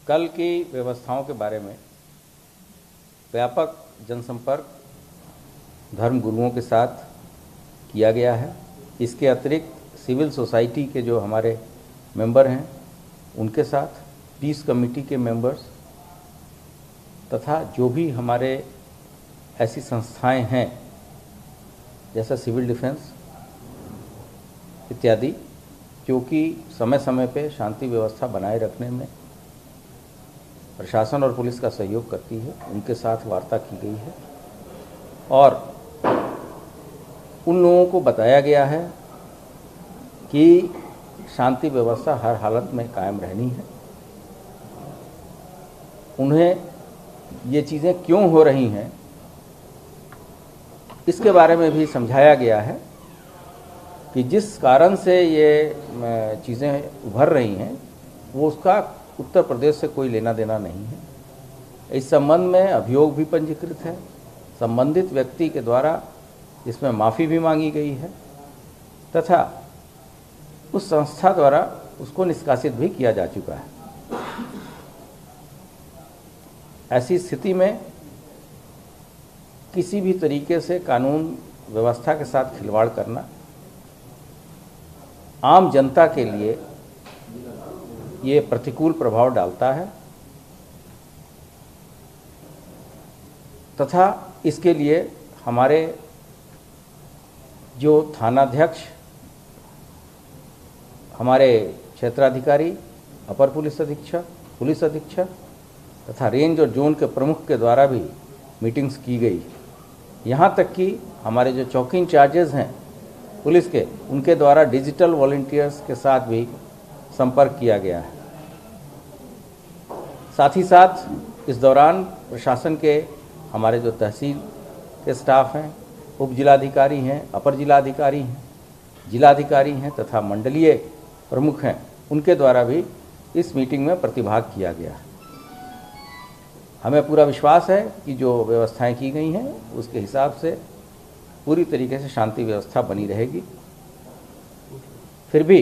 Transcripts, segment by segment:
कल की व्यवस्थाओं के बारे में व्यापक जनसंपर्क धर्म गुरुओं के साथ किया गया है। इसके अतिरिक्त सिविल सोसाइटी के जो हमारे मेंबर हैं उनके साथ, पीस कमेटी के मेंबर्स तथा जो भी हमारे ऐसी संस्थाएं हैं जैसा सिविल डिफेंस इत्यादि, जो कि समय समय पे शांति व्यवस्था बनाए रखने में प्रशासन और पुलिस का सहयोग करती है, उनके साथ वार्ता की गई है और उन लोगों को बताया गया है कि शांति व्यवस्था हर हालत में कायम रहनी है। उन्हें ये चीज़ें क्यों हो रही हैं इसके बारे में भी समझाया गया है कि जिस कारण से ये चीज़ें उभर रही हैं वो उसका उत्तर प्रदेश से कोई लेना देना नहीं है। इस संबंध में अभियोग भी पंजीकृत है, संबंधित व्यक्ति के द्वारा इसमें माफ़ी भी मांगी गई है तथा उस संस्था द्वारा उसको निष्कासित भी किया जा चुका है। ऐसी स्थिति में किसी भी तरीके से कानून व्यवस्था के साथ खिलवाड़ करना आम जनता के लिए ये प्रतिकूल प्रभाव डालता है तथा इसके लिए हमारे जो थानाध्यक्ष, हमारे क्षेत्राधिकारी, अपर पुलिस अधीक्षक तथा रेंज और जोन के प्रमुख के द्वारा भी मीटिंग्स की गई। यहाँ तक कि हमारे जो चौकी इंचार्जेस हैं पुलिस के, उनके द्वारा डिजिटल वॉलंटियर्स के साथ भी संपर्क किया गया है। साथ ही साथ इस दौरान प्रशासन के हमारे जो तहसील के स्टाफ हैं, उप जिलाधिकारी हैं, अपर जिलाधिकारी हैं, जिलाधिकारी हैं तथा मंडलीय प्रमुख हैं, उनके द्वारा भी इस मीटिंग में प्रतिभाग किया गया है। हमें पूरा विश्वास है कि जो व्यवस्थाएं की गई हैं उसके हिसाब से पूरी तरीके से शांति व्यवस्था बनी रहेगी। फिर भी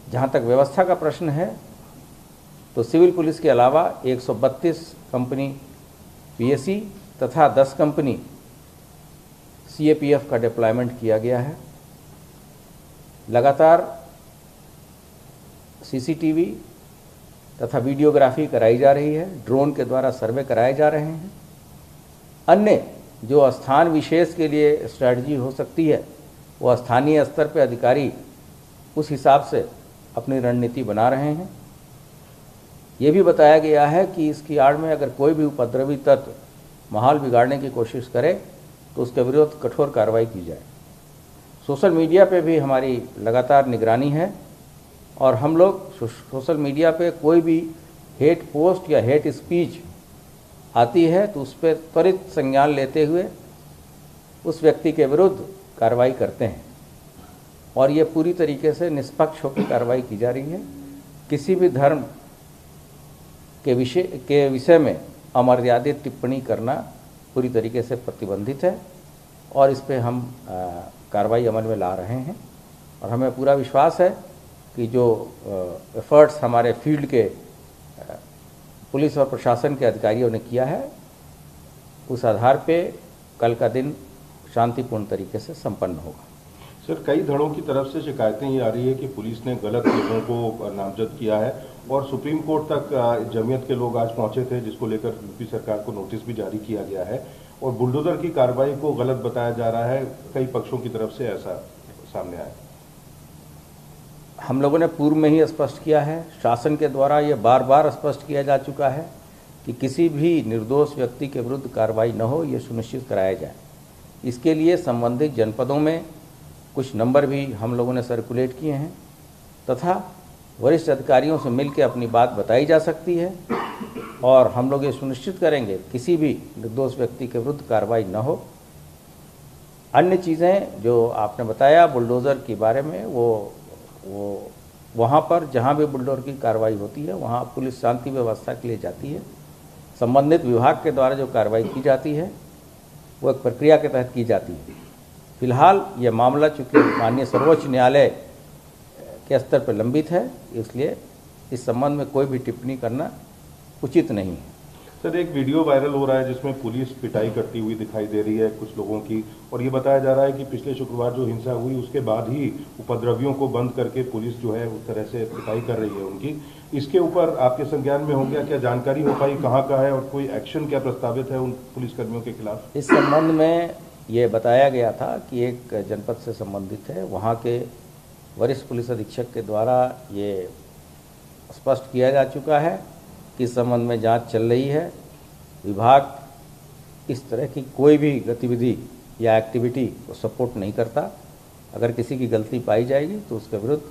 जहाँ तक व्यवस्था का प्रश्न है तो सिविल पुलिस के अलावा 132 कंपनी पीएसी तथा 10 कंपनी सीएपीएफ का डिप्लॉयमेंट किया गया है। लगातार सीसीटीवी तथा वीडियोग्राफी कराई जा रही है, ड्रोन के द्वारा सर्वे कराए जा रहे हैं। अन्य जो स्थान विशेष के लिए स्ट्रैटेजी हो सकती है वो स्थानीय स्तर पर अधिकारी उस हिसाब से अपनी रणनीति बना रहे हैं। ये भी बताया गया है कि इसकी आड़ में अगर कोई भी उपद्रवी तत्व माहौल बिगाड़ने की कोशिश करे तो उसके विरुद्ध कठोर कार्रवाई की जाए। सोशल मीडिया पे भी हमारी लगातार निगरानी है और हम लोग सोशल मीडिया पे कोई भी हेट पोस्ट या हेट स्पीच आती है तो उस पर त्वरित संज्ञान लेते हुए उस व्यक्ति के विरुद्ध कार्रवाई करते हैं और ये पूरी तरीके से निष्पक्ष होकर कार्रवाई की जा रही है। किसी भी धर्म के विषय में अमर्यादित टिप्पणी करना पूरी तरीके से प्रतिबंधित है और इस पे हम कार्रवाई अमल में ला रहे हैं और हमें पूरा विश्वास है कि जो एफर्ट्स हमारे फील्ड के पुलिस और प्रशासन के अधिकारियों ने किया है उस आधार पे कल का दिन शांतिपूर्ण तरीके से संपन्न होगा। सर, कई धड़ों की तरफ से शिकायतें ये आ रही है कि पुलिस ने गलत लोगों को नामजद किया है और सुप्रीम कोर्ट तक जमीयत के लोग आज पहुंचे थे, जिसको लेकर यूपी सरकार को नोटिस भी जारी किया गया है और बुलडोजर की कार्रवाई को गलत बताया जा रहा है। कई पक्षों की तरफ से ऐसा सामने आया। हम लोगों ने पूर्व में ही स्पष्ट किया है, शासन के द्वारा ये बार बार स्पष्ट किया जा चुका है कि किसी भी निर्दोष व्यक्ति के विरुद्ध कार्रवाई न हो, ये सुनिश्चित कराया जाए। इसके लिए संबंधित जनपदों में कुछ नंबर भी हम लोगों ने सर्कुलेट किए हैं तथा वरिष्ठ अधिकारियों से मिलकर अपनी बात बताई जा सकती है और हम लोग ये सुनिश्चित करेंगे किसी भी निर्दोष व्यक्ति के विरुद्ध कार्रवाई न हो। अन्य चीज़ें जो आपने बताया बुलडोज़र के बारे में, वो वहाँ पर जहाँ भी बुलडोज़र की कार्रवाई होती है वहाँ पुलिस शांति व्यवस्था के लिए जाती है। संबंधित विभाग के द्वारा जो कार्रवाई की जाती है वो एक प्रक्रिया के तहत की जाती है। फिलहाल ये मामला चूँकि माननीय सर्वोच्च न्यायालय के स्तर पर लंबित है, इसलिए इस संबंध में कोई भी टिप्पणी करना उचित नहीं है। सर, एक वीडियो वायरल हो रहा है जिसमें पुलिस पिटाई करती हुई दिखाई दे रही है कुछ लोगों की, और ये बताया जा रहा है कि पिछले शुक्रवार जो हिंसा हुई उसके बाद ही उपद्रवियों को बंद करके पुलिस जो है उस तरह से पिटाई कर रही है उनकी। इसके ऊपर आपके संज्ञान में हो गया, क्या जानकारी हो पाई कहाँ का है और कोई एक्शन क्या प्रस्तावित है उन पुलिसकर्मियों के खिलाफ? इस संबंध में ये बताया गया था कि एक जनपद से संबंधित है, वहाँ के वरिष्ठ पुलिस अधीक्षक के द्वारा ये स्पष्ट किया जा चुका है कि इस संबंध में जांच चल रही है। विभाग इस तरह की कोई भी गतिविधि या एक्टिविटी को सपोर्ट नहीं करता। अगर किसी की गलती पाई जाएगी तो उसके विरुद्ध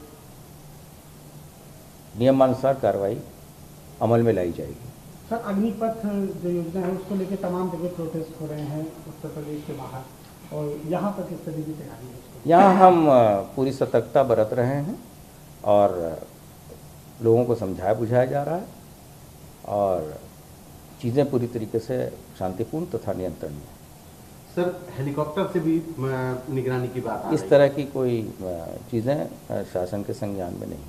नियमानुसार कार्रवाई अमल में लाई जाएगी। सर, अग्निपथ जो योजना है उसको लेकर तमाम जगह प्रोटेस्ट हो रहे हैं उत्तर प्रदेश के बाहर, और यहाँ पर किस तरह की तैयारी है? यहाँ हम पूरी सतर्कता बरत रहे हैं और लोगों को समझाया बुझाया जा रहा है और चीज़ें पूरी तरीके से शांतिपूर्ण तथा नियंत्रण में। सर, हेलीकॉप्टर से भी निगरानी की बात इस तरह की कोई चीज़ें शासन के संज्ञान में नहीं।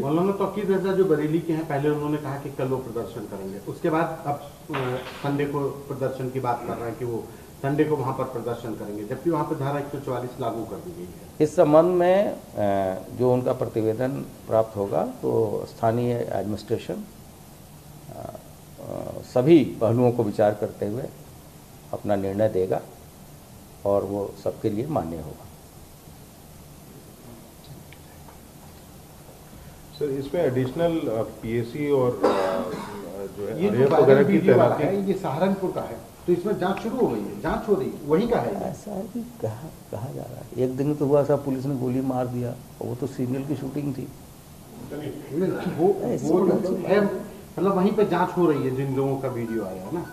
मौलाना तौकीर रजा जो बरेली के हैं, पहले उन्होंने कहा कि कल वो प्रदर्शन करेंगे, उसके बाद अब संडे को प्रदर्शन की बात कर रहे हैं कि वो संडे को वहाँ पर प्रदर्शन करेंगे, जबकि वहाँ पर धारा 144 लागू कर दी गई है। इस संबंध में जो उनका प्रतिवेदन प्राप्त होगा तो स्थानीय एडमिनिस्ट्रेशन सभी पहलुओं को विचार करते हुए अपना निर्णय देगा और वो सबके लिए मान्य होगा। सर, इसमें एडिशनल पीएसी और जो है ये वगैरह की तैनाती है, ये सहारनपुर का है, तो इसमें जांच शुरू हो गई है, जांच हो रही है, वहीं का है। ऐसा है कि कहा जा रहा है एक दिन तो हुआ था पुलिस ने गोली मार दिया और वो तो सीरियल की शूटिंग थी। वो है, मतलब वहीं पे जांच हो रही है जिन लोगों का वीडियो आया है ना।